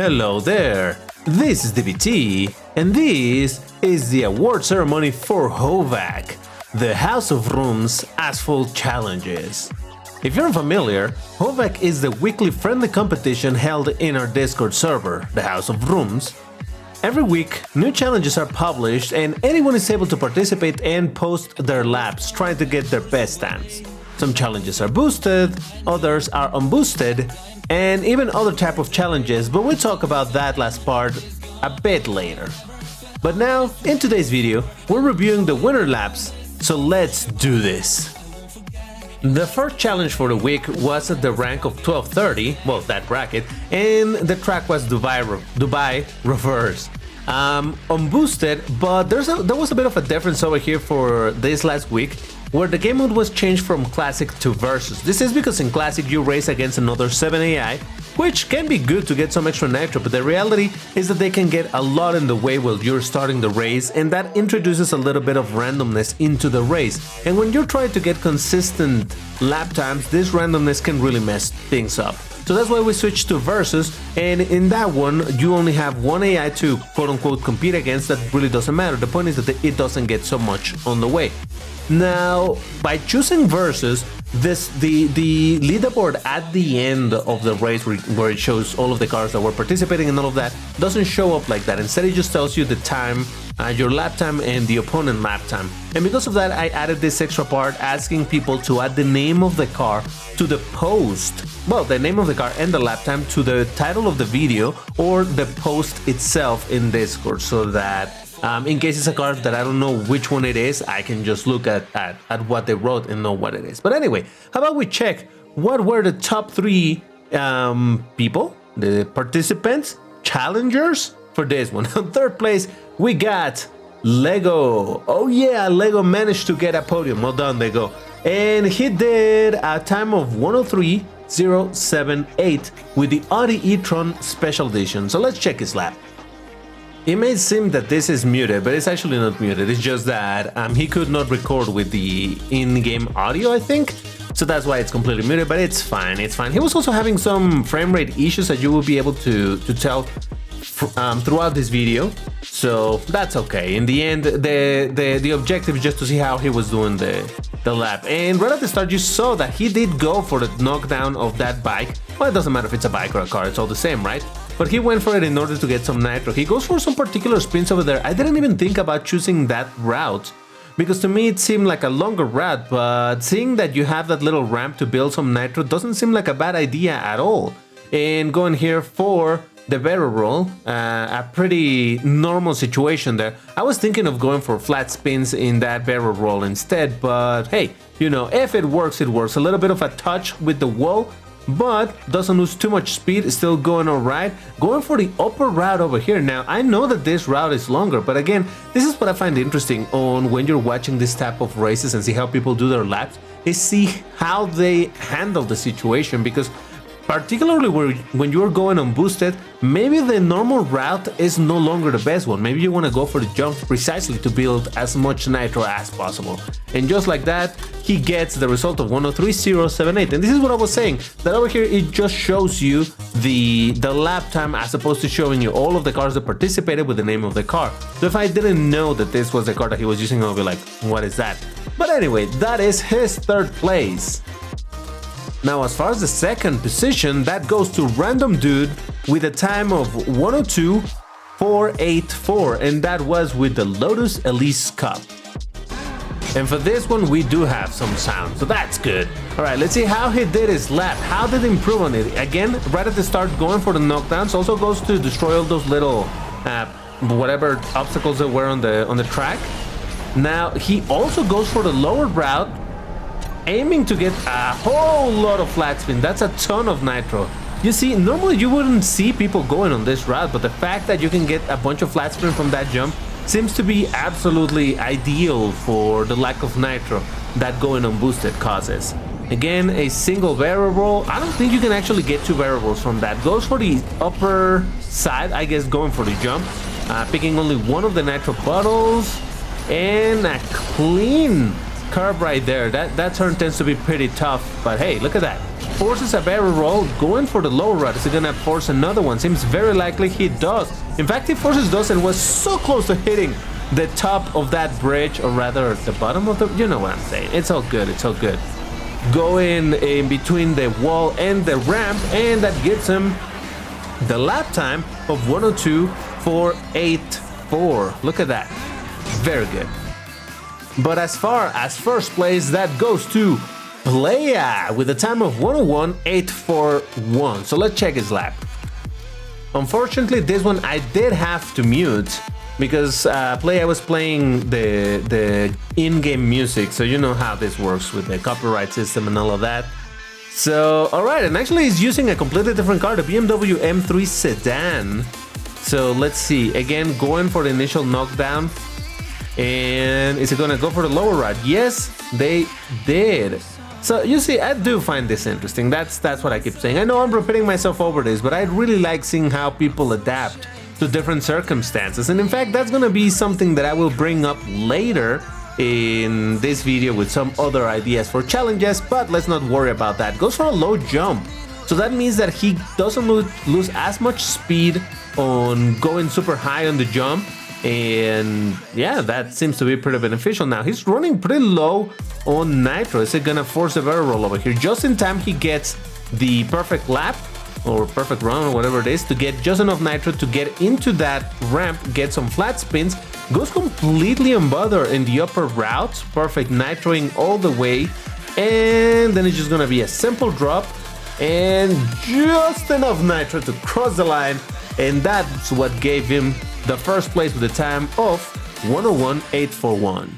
Hello there, this is DBT, and this is the award ceremony for HOVAC, the House of Rooms Asphalt Challenges. If you're unfamiliar, HOVAC is the weekly friendly competition held in our Discord server, the House of Rooms. Every week, new challenges are published and anyone is able to participate and post their laps trying to get their best times. Some challenges are boosted, others are unboosted, and even other type of challenges, but we'll talk about that last part a bit later. But now, in today's video, we're reviewing the winner laps, so let's do this. The first challenge for the week was at the rank of 1230, well, that bracket, and the track was Dubai Reverse. Unboosted, but there was a bit of a difference over here for this last week, where the game mode was changed from Classic to Versus. This is because in Classic you race against another 7 AI, which can be good to get some extra nitro, but the reality is that they can get a lot in the way while you're starting the race, and that introduces a little bit of randomness into the race. And when you're trying to get consistent lap times, this randomness can really mess things up. So that's why we switched to Versus, and in that one you only have one AI to quote-unquote compete against. That really doesn't matter. The point is that it doesn't get so much on the way. Now, by choosing Versus, the leaderboard at the end of the race where it shows all of the cars that were participating and all of that doesn't show up like that. Instead, it just tells you the time, your lap time and the opponent lap time. And because of that, I added this extra part asking people to add the name of the car to the post. Well, the name of the car and the lap time to the title of the video or the post itself in Discord, so that in case it's a car that I don't know which one it is, I can just look at what they wrote and know what it is. But anyway, how about we check what were the top 3 people, the participants, challengers for this one. In third place, we got Lego. Oh yeah, Lego managed to get a podium. Well done, Lego. And he did a time of 103.078 with the Audi e-tron Special Edition. So let's check his lap. It may seem that this is muted, but it's actually not muted. It's just that he could not record with the in-game audio, I think. So that's why it's completely muted, but it's fine, it's fine. He was also having some frame rate issues that you will be able to tell throughout this video. So that's okay. In the end, the objective is just to see how he was doing the lap. And right at the start, you saw that he did go for the knockdown of that bike. Well, it doesn't matter if it's a bike or a car, it's all the same, right? But he went for it in order to get some nitro. He goes for some particular spins over there. I didn't even think about choosing that route, because to me it seemed like a longer route, but seeing that you have that little ramp to build some nitro doesn't seem like a bad idea at all. And going here for the barrel roll, a pretty normal situation there. I was thinking of going for flat spins in that barrel roll instead, but hey, you know, if it works, it works. A little bit of a touch with the wall, but doesn't lose too much speed, still going alright. Going for the upper route over here. Now, I know that this route is longer, but again, this is what I find interesting on when you're watching this type of races and see how people do their laps, is see how they handle the situation, because particularly when you're going unboosted, maybe the normal route is no longer the best one. Maybe you want to go for the jumps precisely to build as much nitro as possible. And just like that, he gets the result of 103.078. And this is what I was saying, that over here it just shows you the lap time as opposed to showing you all of the cars that participated with the name of the car. So if I didn't know that this was the car that he was using, I'll be like, what is that? But anyway, that is his third place. Now, as far as the second position, that goes to Random Dude with a time of 102.484, and that was with the Lotus Elise Cup. And for this one, we do have some sound, so that's good. All right, let's see how he did his lap. How did he improve on it? Again, right at the start, going for the knockdowns. Also goes to destroy all those little whatever obstacles that were on the track. Now, he also goes for the lower route, aiming to get a whole lot of flat spin. That's a ton of nitro. You see, normally you wouldn't see people going on this route, but the fact that you can get a bunch of flat spin from that jump seems to be absolutely ideal for the lack of nitro that going unboosted causes. Again, a single barrel roll. I don't think you can actually get 2 barrel rolls from that. Goes for the upper side, I guess, going for the jump, picking only one of the nitro bottles, and a clean curve right there. That turn tends to be pretty tough, but hey, look at that. forces a barrel roll, going for the lower rod. Is he gonna force another one? Seems very likely he does. In fact, he forces those and was so close to hitting the top of that bridge, or rather the bottom of the, you know what I'm saying. It's all good, it's all good. Going in between the wall and the ramp, and that gives him the lap time of 102.484. Look at that, very good. But as far as first place, that goes to Playa with a time of 101.841. So let's check his lap. Unfortunately, this one I did have to mute because Playa was playing the in-game music, so you know how this works with the copyright system and all of that. So, alright, and actually he's using a completely different car, the BMW M3 sedan. So let's see, again, going for the initial knockdown. And is it gonna go for the lower rod? Yes, they did. So you see, I do find this interesting. That's what I keep saying. I know I'm repeating myself over this, but I really like seeing how people adapt to different circumstances. And in fact, that's gonna be something that I will bring up later in this video with some other ideas for challenges, but let's not worry about that. Goes for a low jump. So that means that he doesn't lose as much speed on going super high on the jump. And yeah, that seems to be pretty beneficial. Now he's running pretty low on nitro. Is it gonna force a barrel roll over here? Just in time he gets the perfect lap or perfect run or whatever it is to get just enough nitro to get into that ramp, get some flat spins, goes completely unbothered in the upper route, perfect nitroing all the way, and then it's just gonna be a simple drop and just enough nitro to cross the line, and that's what gave him the first place with a time of 101.841.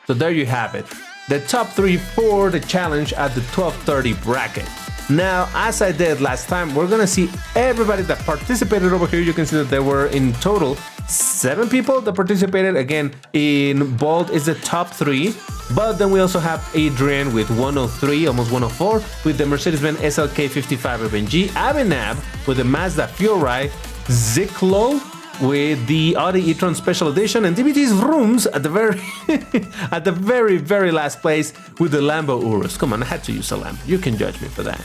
So there you have it, the top 3 for the challenge at the 12:30 bracket. Now, as I did last time, we're gonna see everybody that participated over here. You can see that there were in total 7 people that participated. Again, in bold is the top 3, but then we also have Adrian with 103, almost 104, with the Mercedes-Benz SLK 55 FNG, Abinab with the Mazda Fiori, Ziklo with the Audi e-tron Special Edition, and DBT's Rooms at the very at the very last place with the Lambo Urus. Come on, I had to use a Lambo. You can judge me for that.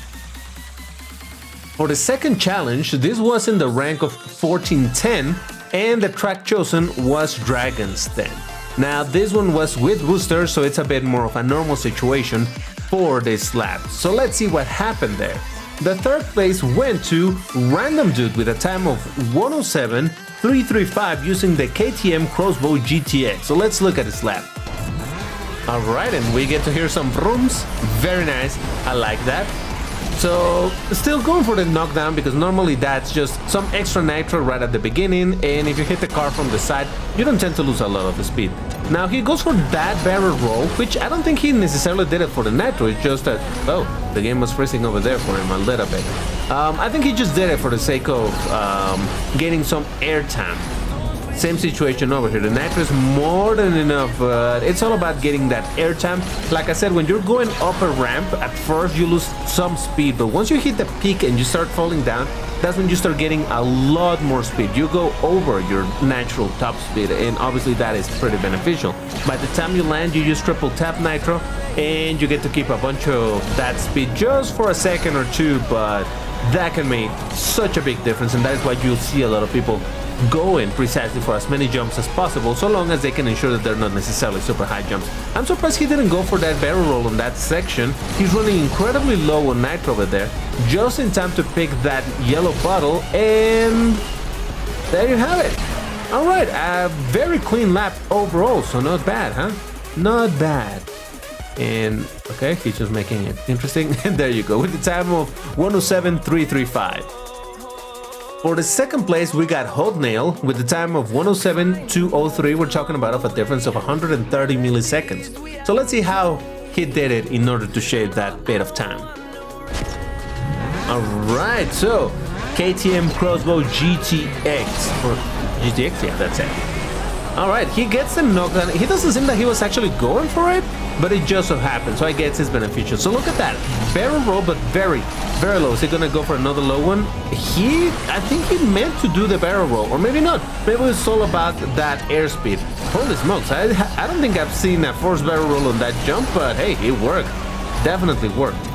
For the second challenge, this was in the rank of 1410, and the track chosen was Dragon's Den. Now, this one was with boosters, so it's a bit more of a normal situation for this lap. So let's see what happened there. The third place went to Random Dude with a time of 107.335 using the KTM Crossbow GTX. So let's look at his lap. Alright, and we get to hear some brooms. Very nice, I like that. So still going for the knockdown because normally that's just some extra nitro right at the beginning, and if you hit the car from the side, you don't tend to lose a lot of the speed. Now he goes for that barrel roll, which I don't think he necessarily did it for the nitro. It's just that, oh, the game was freezing over there for him a little bit. I think he just did it for the sake of getting some airtime. Same situation over here. The nitro is more than enough, but it's all about getting that airtime. Like I said, when you're going up a ramp, at first you lose some speed, but once you hit the peak and you start falling down, that's when you start getting a lot more speed. You go over your natural top speed, and obviously that is pretty beneficial. By the time you land, you use triple tap nitro, and you get to keep a bunch of that speed just for a second or two, but that can make such a big difference, and that is why you'll see a lot of people going precisely for as many jumps as possible, so long as they can ensure that they're not necessarily super high jumps. I'm surprised he didn't go for that barrel roll on that section. He's running incredibly low on nitro over there, just in time to pick that yellow bottle, and there you have it. Alright, a very clean lap overall, so not bad, huh? Not bad. And okay, he's just making it interesting, and there you go, with the time of 107.335. For the second place, we got Hotnail with the time of 107.203. We're talking about a difference of 130 milliseconds. So let's see how he did it in order to shave that bit of time. Alright, so KTM Crossbow GTX, or GTX, yeah, that's it. Alright, he gets the knockdown. He doesn't seem that he was actually going for it, but it just so happened, so I guess it's beneficial. So look at that, barrel roll, but very low. Is he gonna go for another low one? I think he meant to do the barrel roll, or maybe not. Maybe it's all about that airspeed. Holy smokes, I don't think I've seen a forced barrel roll on that jump, but hey, it worked. Definitely worked.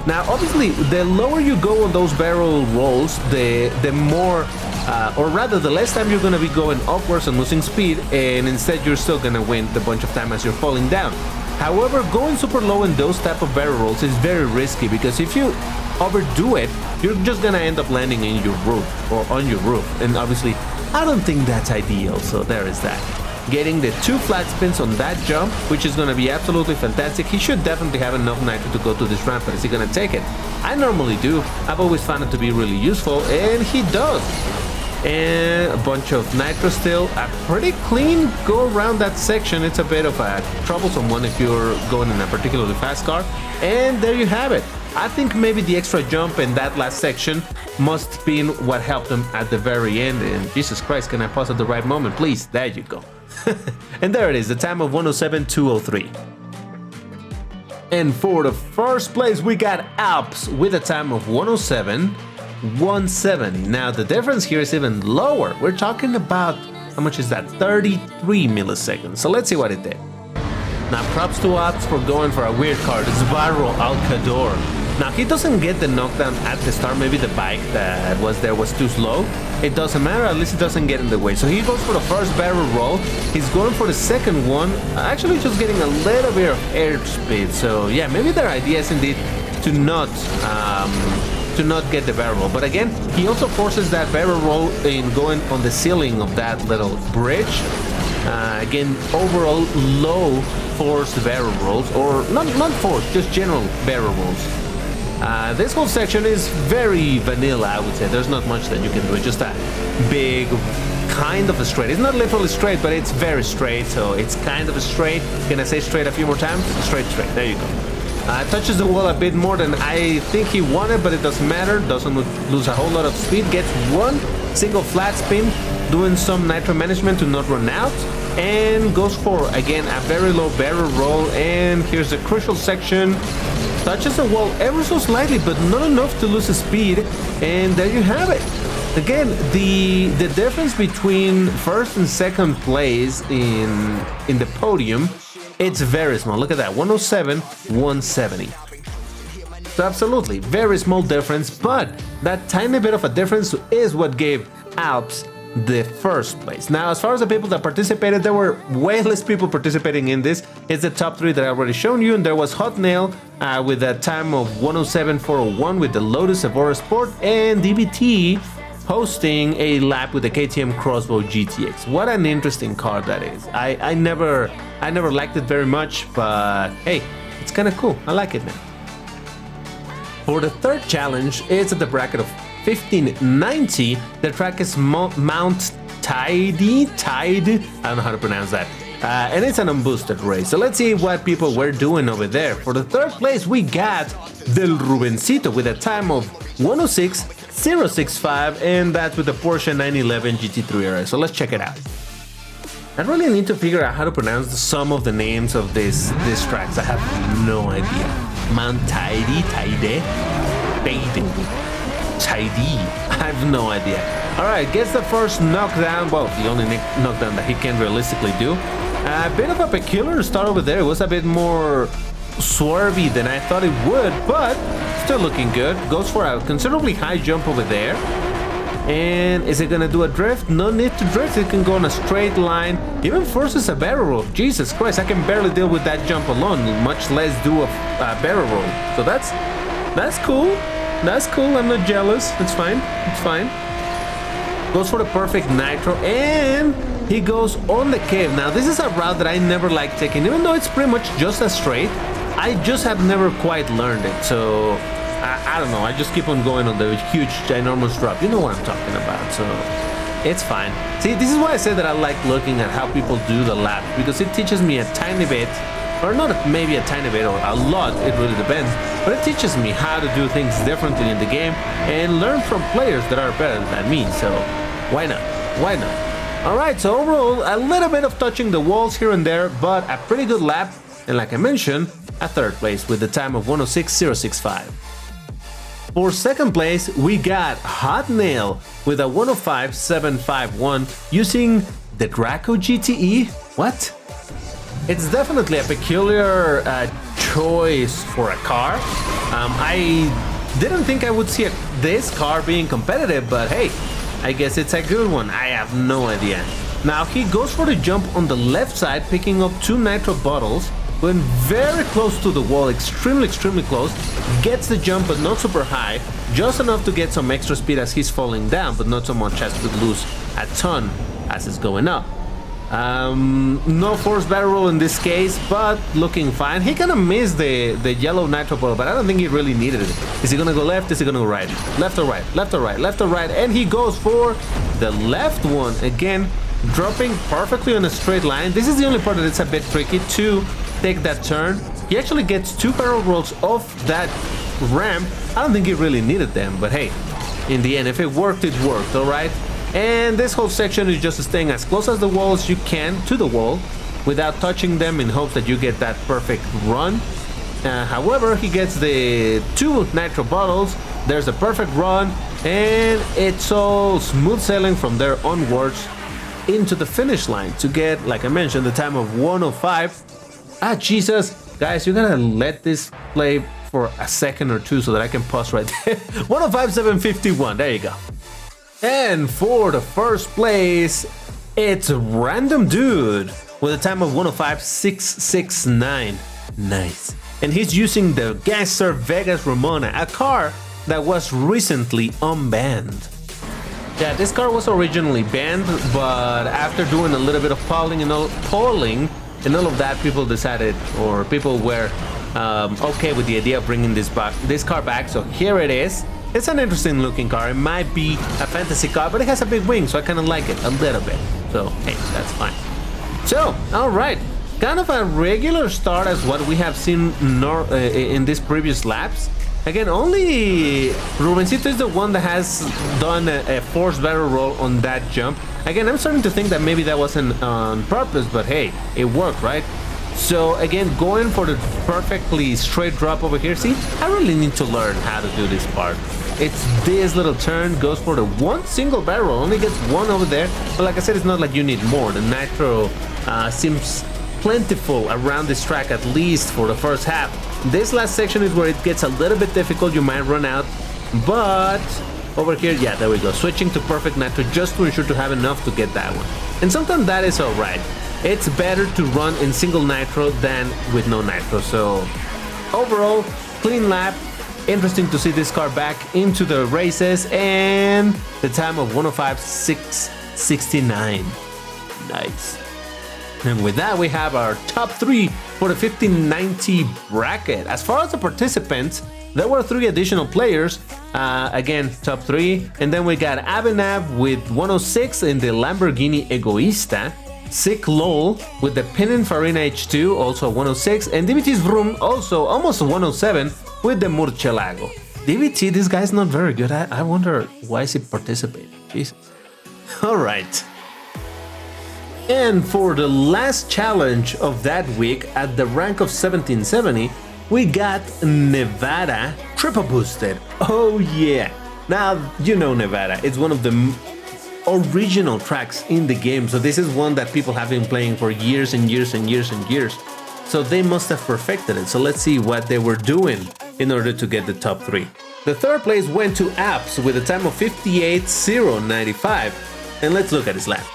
Now, obviously, the lower you go on those barrel rolls, the more, or rather, the less time you're going to be going upwards and losing speed, and instead you're still going to win the bunch of time as you're falling down. However, going super low in those type of barrel rolls is very risky, because if you overdo it, you're just going to end up landing in your roof, or on your roof, and obviously, I don't think that's ideal, so there is that. Getting the 2 flat spins on that jump, which is going to be absolutely fantastic. He should definitely have enough nitro to go to this ramp, but is he going to take it? I normally do. I've always found it to be really useful, and he does. And a bunch of nitro still. A pretty clean go around that section. It's a bit of a troublesome one if you're going in a particularly fast car. And there you have it. I think maybe the extra jump in that last section must have been what helped him at the very end. And Jesus Christ, can I pause at the right moment? Please, there you go. And there it is, the time of 107.203. And for the first place, we got Alps with a time of 107.170. Now, the difference here is even lower. We're talking about, how much is that? 33 milliseconds. So let's see what it did. Now, props to Alps for going for a weird card. It's Barro Alcador. Now, he doesn't get the knockdown at the start. Maybe the bike that was there was too slow. It doesn't matter, at least it doesn't get in the way. So he goes for the first barrel roll. He's going for the second one, actually just getting a little bit of airspeed. So yeah, maybe their idea is indeed to not get the barrel roll. But again, he also forces that barrel roll in going on the ceiling of that little bridge. Again, overall low forced barrel rolls, or not forced, just general barrel rolls. This whole section is very vanilla, I would say. There's not much that you can do. It's just a big, kind of a straight. It's not literally straight, but it's very straight, so it's kind of a straight. Can I say straight a few more times? Straight, straight. There you go. Touches the wall a bit more than I think he wanted, but it doesn't matter. Doesn't lose a whole lot of speed. Gets one single flat spin, doing some nitro management to not run out, and goes for, again, a very low barrel roll. And here's the crucial section. Touches the wall ever so slightly, but not enough to lose speed, and there you have it. Again, the difference between first and second place in the podium, it's very small. Look at that, 107, 170. So absolutely, very small difference, but that tiny bit of a difference is what gave Alps the first place. Now, as far as the people that participated, there were way less people participating in this. It's the top 3 that I already shown you, and there was Hot Nail with a time of 107.401 with the Lotus Evora Sport, and DBT hosting a lap with the KTM Crossbow GTX. What an interesting car that is. I never liked it very much, but hey, it's kind of cool. I like it now. For the third challenge, it's at the bracket of 1590. The track is Mount Tidy. I don't know how to pronounce that. And it's an unboosted race. So let's see what people were doing over there. For the third place, we got Del Rubencito with a time of 106.065, and that's with the Porsche 911 GT3 RS. So let's check it out. I really need to figure out how to pronounce some of the names of these tracks. I have no idea. Mount Tidy. I have no idea. Alright, gets the first knockdown. Well, the only knockdown that he can realistically do. A bit of a peculiar start over there. It was a bit more swervy than I thought it would, but still looking good. Goes for a considerably high jump over there. And is it gonna do a drift? No need to drift. It can go on a straight line. Even forces a barrel roll. Jesus Christ, I can barely deal with that jump alone, much less do a barrel roll. So that's cool. That's cool. I'm not jealous. It's fine. It's fine. Goes for the perfect nitro, and he goes on the cave. Now, this is a route that I never like taking, even though it's pretty much just as straight. I just have never quite learned it. So I don't know. I just keep on going on the huge, ginormous drop. You know what I'm talking about. So it's fine. See, this is why I say that I like looking at how people do the lap, because it teaches me a tiny bit, or not maybe a tiny bit or a lot, it really depends, but it teaches me how to do things differently in the game and learn from players that are better than me, so why not? Why not? Alright, so overall, a little bit of touching the walls here and there, but a pretty good lap, and like I mentioned, a third place with the time of 106.065. For second place, we got Hot Nail with a 105.751 using the Draco GTE. What? It's definitely a peculiar choice for a car. I didn't think I would see this car being competitive, but hey, I guess it's a good one. I have no idea. Now he goes for the jump on the left side, picking up 2 nitro bottles, went very close to the wall, extremely close, gets the jump but not super high, just enough to get some extra speed as he's falling down, but not so much as to lose a ton as it's going up. No forced barrel roll in this case, but looking fine. He kind of missed the yellow nitro bottle, but I don't think he really needed it. Is he gonna go left? Is he gonna go right? Left or right? Left or right? Left or right? And he goes for the left one again, dropping perfectly on a straight line. This is the only part that it's a bit tricky to take that turn. He actually gets 2 barrel rolls off that ramp. I don't think he really needed them, but hey, in the end, if it worked, it worked, all right? And this whole section is just staying as close as the wall as you can to the wall without touching them, in hopes that you get that perfect run. However, he gets the 2 nitro bottles, there's a perfect run, and it's all smooth sailing from there onwards into the finish line to get, like I mentioned, the time of 105. Ah, Jesus, guys, you gotta let this play for a second or two so that I can pause right there. 105.751, there you go. And for the first place, it's a random dude with a time of 105.669. Nice. And he's using the Gangster Vegas Ramona, a car that was recently unbanned. Yeah, this car was originally banned, but after doing a little bit of polling and all of that, people decided, or people were okay with the idea of bringing this car back. So here it is. It's an interesting looking car. It might be a fantasy car, but it has a big wing, so I kind of like it a little bit. So hey, that's fine. So all right, kind of a regular start as what we have seen in these previous laps. Again, only Rubencito is the one that has done a forced barrel roll on that jump. Again, I'm starting to think that maybe that wasn't on purpose, but hey, it worked, right? So again, going for the perfectly straight drop over here. See, I really need to learn how to do this part. It's this little turn, goes for the 1 single barrel, only gets 1 over there. But like I said, it's not like you need more. The nitro seems plentiful around this track, at least for the first half. This last section is where it gets a little bit difficult. You might run out, but over here, yeah, there we go. Switching to perfect nitro just to ensure to have enough to get that one. And sometimes that is all right. It's better to run in single nitro than with no nitro. So overall, clean lap. Interesting to see this car back into the races, and the time of 105.669. Nice. And with that, we have our top 3 for the 1590 bracket. As far as the participants, there were 3 additional players. Again, top 3. And then we got Abhinav with 106 in the Lamborghini Egoista. Sick Lol with the Pininfarina H2, also 106. And DBT's Vroom, also almost 107 with the Murcielago. DBT, this guy's not very good. I wonder why is he participating. Jesus. All right. And for the last challenge of that week, at the rank of 1770, we got Nevada triple boosted. Oh yeah. Now, you know Nevada, it's one of the original tracks in the game. So this is one that people have been playing for years and years and years and years. So they must have perfected it. So let's see what they were doing in order to get the top 3. The third place went to Apps with a time of 58.095. And let's look at his lap.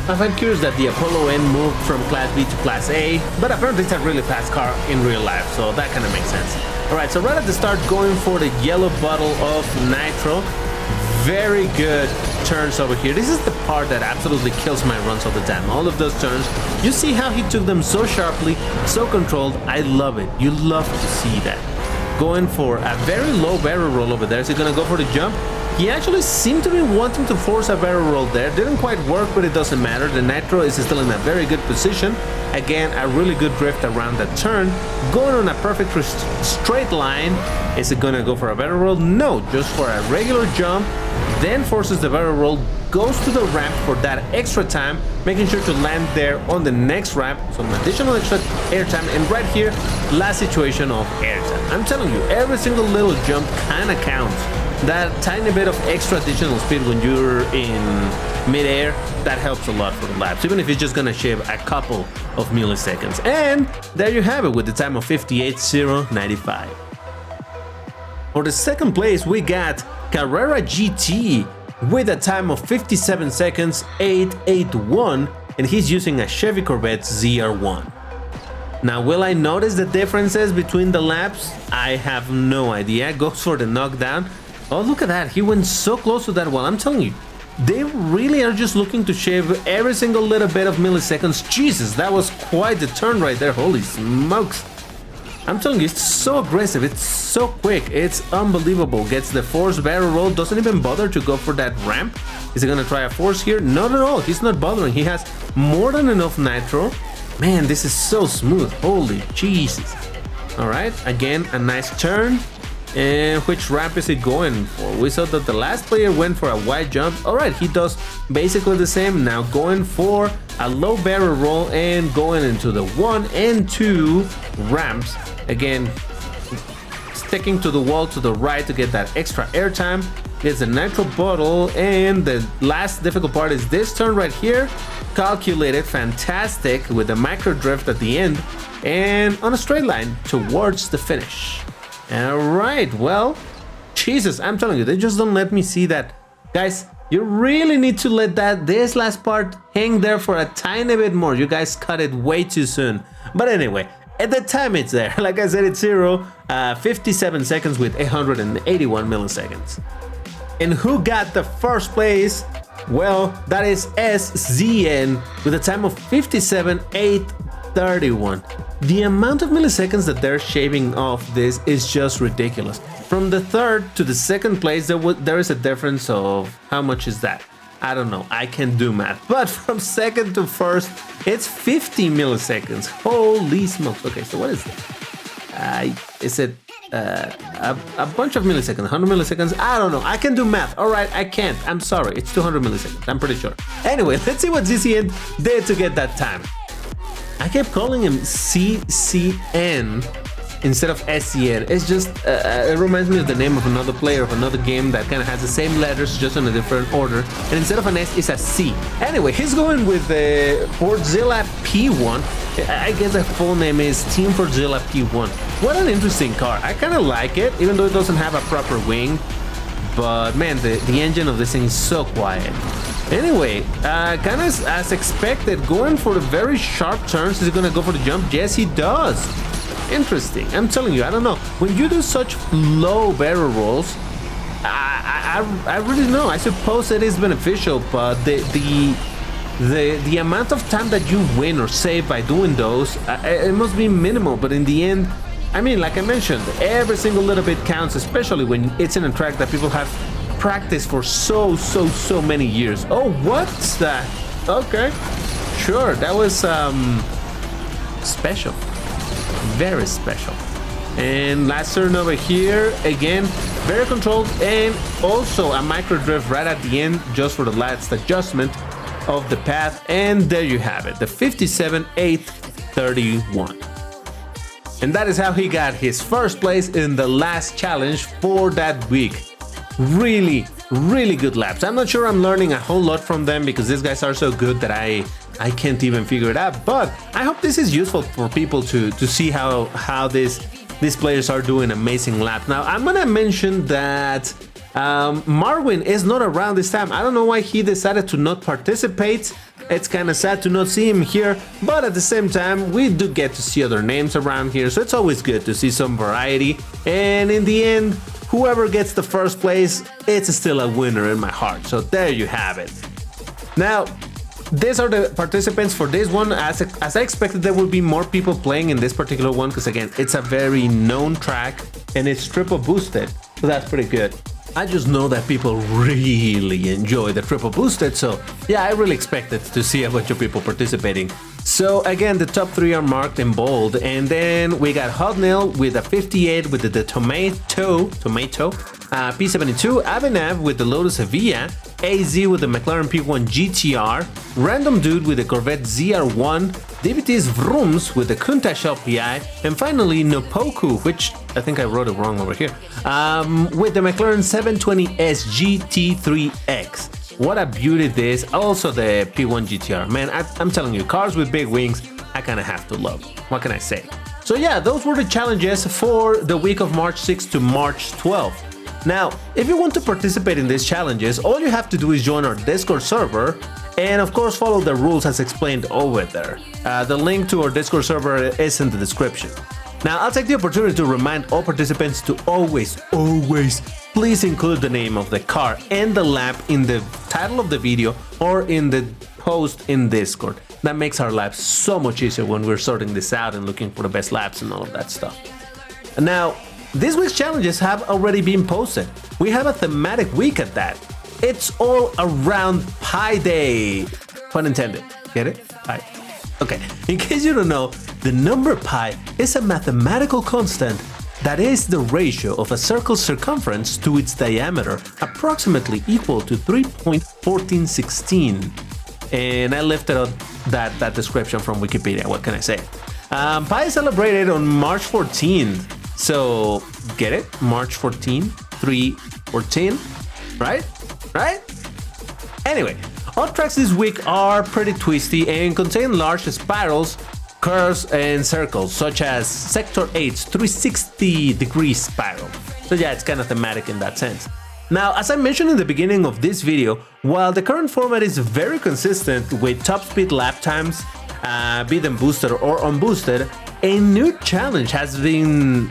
I find curious that the Apollo N moved from Class B to Class A, but apparently it's a really fast car in real life, so that kind of makes sense. Alright, so right at the start, going for the yellow bottle of nitro. Very good turns over here. This is the part that absolutely kills my runs all the time. All of those turns, you see how he took them so sharply, so controlled. I love it. You love to see that. Going for a very low barrel roll over there. Is he gonna go for the jump? He actually seemed to be wanting to force a barrel roll there. Didn't quite work, but it doesn't matter. The nitro is still in a very good position. Again, a really good drift around that turn. Going on a perfect straight line. Is it gonna go for a barrel roll? No, just for a regular jump. Then forces the barrel roll, goes to the ramp for that extra time, making sure to land there on the next ramp. Some additional extra airtime, and right here, last situation of airtime. I'm telling you, every single little jump kinda counts that tiny bit of extra additional speed when you're in midair, that helps a lot for the laps, even if it's just gonna shave a couple of milliseconds. And there you have it with the time of 58.095. For the second place, we got Carrera GT with a time of 57 seconds 881, and he's using a Chevy Corvette ZR1. Now, will I notice the differences between the laps? I have no idea. Goes for the knockdown. Oh, look at that. He went so close to that wall. I'm telling you, they really are just looking to shave every single little bit of milliseconds. Jesus, that was quite the turn right there. Holy smokes. I'm telling you, it's so aggressive. It's so quick. It's unbelievable. Gets the force barrel roll. Doesn't even bother to go for that ramp. Is he going to try a force here? Not at all. He's not bothering. He has more than enough nitro. Man, this is so smooth. Holy Jesus. All right, again, a nice turn. And which ramp is he going for? We saw that the last player went for a wide jump. All right, he does basically the same. Now going for a low barrel roll and going into the 1 and 2 ramps. Again, sticking to the wall to the right to get that extra airtime. Gets a nitro bottle, and the last difficult part is this turn right here. Calculated, fantastic, with the micro drift at the end and on a straight line towards the finish. All right, well, Jesus, I'm telling you, they just don't let me see that. Guys, you really need to let this last part hang there for a tiny bit more. You guys cut it way too soon. But anyway, at the time it's there. Like I said, it's 57 seconds with 881 milliseconds. And who got the first place? Well, that is SZN with a time of 57.831. The amount of milliseconds that they're shaving off this is just ridiculous. From the third to the second place, there is a difference of how much is that? I don't know, I can't do math. But from second to first, it's 50 milliseconds. Holy smokes. Okay, so what is that? Is it a bunch of milliseconds, 100 milliseconds? I don't know. I can do math. All right, I can't. I'm sorry. It's 200 milliseconds. I'm pretty sure. Anyway, let's see what ZCN did to get that time. I kept calling him CCN instead of SCN. It's just, it reminds me of the name of another player of another game that kind of has the same letters, just in a different order. And instead of an S, it's a C. Anyway, he's going with the Fordzilla P1. I guess the full name is Team Fordzilla P1. What an interesting car. I kind of like it, even though it doesn't have a proper wing. But man, the engine of this thing is so quiet. Anyway, kind of as expected, going for the very sharp turns. Is he gonna go for the jump? Yes, he does. Interesting. I'm telling you, I don't know. When you do such low barrel rolls, I really know. I suppose it is beneficial, but the amount of time that you win or save by doing those, it must be minimal. But in the end, I mean, like I mentioned, every single little bit counts, especially when it's in a track that people have practiced for so many years. Oh, what's that? Okay, sure, that was special, very special. And last turn over here, again, very controlled, and also a micro drift right at the end just for the last adjustment of the path. And there you have it, the 57.831. And that is how he got his first place in the last challenge for that week. Really good laps. I'm not sure I'm learning a whole lot from them because these guys are so good that I can't even figure it out. But I hope this is useful for people to see how these players are doing amazing laps. Now, I'm gonna mention that Marwin is not around this time. I don't know why he decided to not participate. It's kind of sad to not see him here, but at the same time, we do get to see other names around here, so it's always good to see some variety. And in the end, whoever gets the first place, it's still a winner in my heart. So there you have it. Now, these are the participants for this one. As I expected, there would be more people playing in this particular one because, again, it's a very known track and it's triple boosted, so that's pretty good. I just know that people really enjoy the triple boosted, so yeah, I really expected to see a bunch of people participating. So again, the top three are marked in bold, and then we got Hot Nail with a 58 with the tomato, P72, Abhinav with the Lotus Avia, AZ with the McLaren P1 GTR, Random Dude with the Corvette ZR1, DVT's Vrooms with the Countach LPI, and finally Nopoku, which I think I wrote it wrong over here, with the McLaren 720S GT3X. What a beauty this, also the P1 GTR. Man, I'm telling you, cars with big wings, I kind of have to love. What can I say? So yeah, those were the challenges for the week of March 6th to March 12th. Now, if you want to participate in these challenges, all you have to do is join our Discord server and of course follow the rules as explained over there. The link to our Discord server is in the description. Now, I'll take the opportunity to remind all participants to always please include the name of the car and the lap in the title of the video or in the post in Discord. That makes our laps so much easier when we're sorting this out and looking for the best laps and all of that stuff. Now, this week's challenges have already been posted. We have a thematic week at that. It's all around Pi Day. Pun intended. Get it? Pi. Okay, in case you don't know, the number pi is a mathematical constant that is the ratio of a circle's circumference to its diameter, approximately equal to 3.1416. And I lifted up that description from Wikipedia, what can I say? Pi is celebrated on March 14th. So, get it? March 14, 314, right? Right? Anyway, all tracks this week are pretty twisty and contain large spirals, curves, and circles, such as Sector 8's 360-degree spiral. So yeah, it's kind of thematic in that sense. Now, as I mentioned in the beginning of this video, while the current format is very consistent with top speed lap times, be them boosted or unboosted, a new challenge has been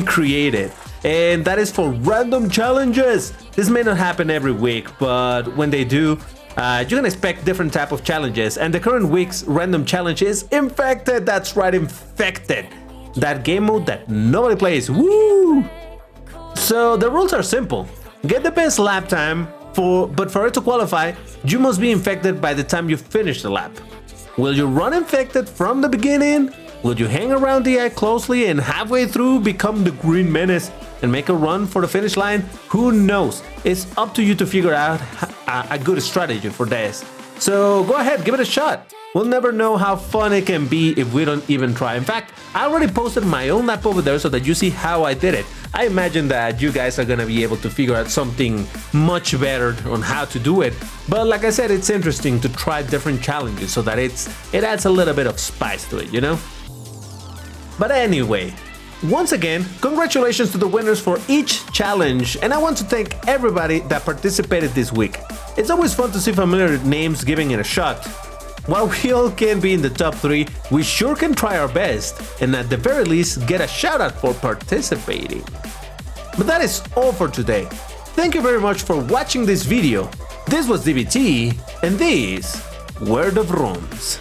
created, and that is for random challenges. This may not happen every week, but when they do, you can expect different type of challenges, and the current week's random challenge is Infected. That's right, Infected. That game mode that nobody plays. Woo! So the rules are simple. Get the best lap time, but for it to qualify, you must be infected by the time you finish the lap. Will you run infected from the beginning? Will you hang around the eye closely and halfway through become the Green Menace and make a run for the finish line? Who knows? It's up to you to figure out a good strategy for this. So go ahead, give it a shot. We'll never know how fun it can be if we don't even try. In fact, I already posted my own lap over there so that you see how I did it. I imagine that you guys are gonna be able to figure out something much better on how to do it. But like I said, it's interesting to try different challenges so that it adds a little bit of spice to it, you know? But anyway, once again, congratulations to the winners for each challenge, and I want to thank everybody that participated this week. It's always fun to see familiar names giving it a shot. While we all can't be in the top 3, we sure can try our best, and at the very least get a shout out for participating. But that is all for today. Thank you very much for watching this video. This was DVT, and these were the Vrooms.